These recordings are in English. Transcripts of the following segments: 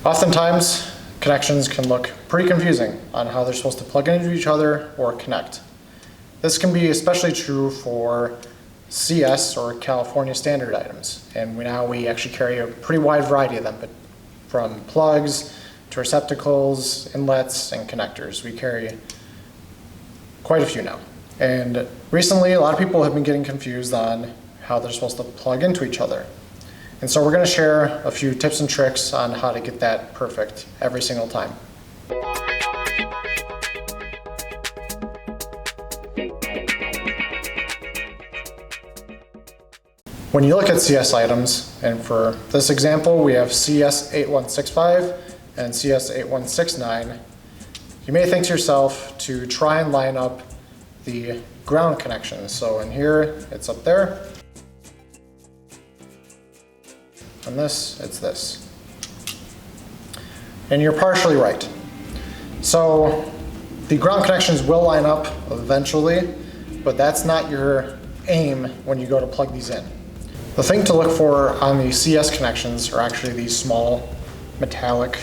Oftentimes, connections can look pretty confusing on how they're supposed to plug into each other or connect. This can be especially true for CS or California standard items, and we actually carry a pretty wide variety of them, but from plugs to receptacles, inlets, and connectors. We carry quite a few now. And recently, a lot of people have been getting confused on how they're supposed to plug into each other. And so we're going to share a few tips and tricks on how to get that perfect every single time. When you look at CS items, and for this example we have CS8165 and CS8169, you may think to yourself to try and line up the ground connections. So in here, it's up there. And this, it's this. And you're partially right. So the ground connections will line up eventually, but that's not your aim when you go to plug these in. The thing to look for on the CS connections are actually these small metallic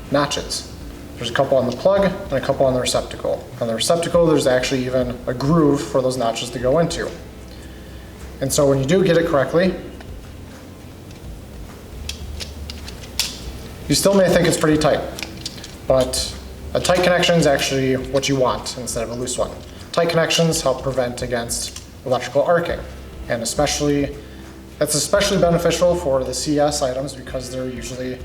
notches. There's a couple on the plug and a couple on the receptacle. On the receptacle, there's actually even a groove for those notches to go into. And so when you do get it correctly, you still may think it's pretty tight, but a tight connection is actually what you want instead of a loose one. Tight connections help prevent against electrical arcing, and that's especially beneficial for the CS items because they're usually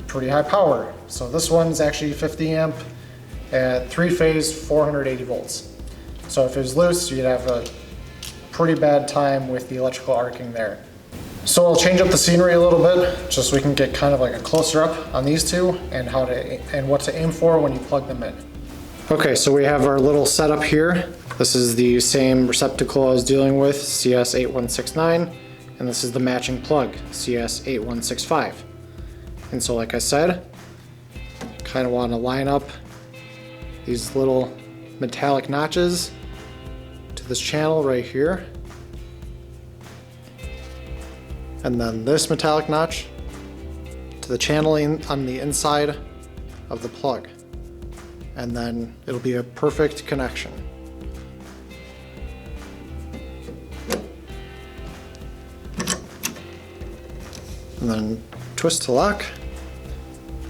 pretty high power. So this one's actually 50 amp at 3-phase 480 volts. So if it was loose, you'd have a pretty bad time with the electrical arcing there. So I'll change up the scenery a little bit just so we can get kind of like a closer up on these two and what to aim for when you plug them in. Okay, so we have our little setup here. This is the same receptacle I was dealing with, CS8169, and this is the matching plug, CS8165. And so like I said, kind of want to line up these little metallic notches to this channel right here. And then this metallic notch to the channeling on the inside of the plug. And then it'll be a perfect connection. And then twist to lock,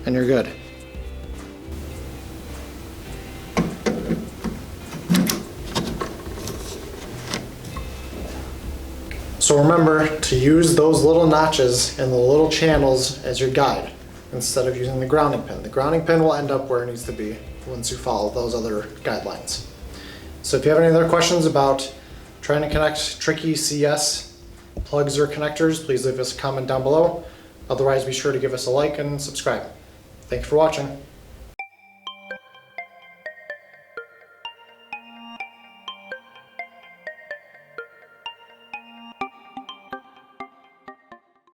and you're good. So remember to use those little notches and the little channels as your guide instead of using the grounding pin. The grounding pin will end up where it needs to be once you follow those other guidelines. So if you have any other questions about trying to connect tricky CS plugs or connectors, please leave us a comment down below. Otherwise, be sure to give us a like and subscribe. Thank you for watching.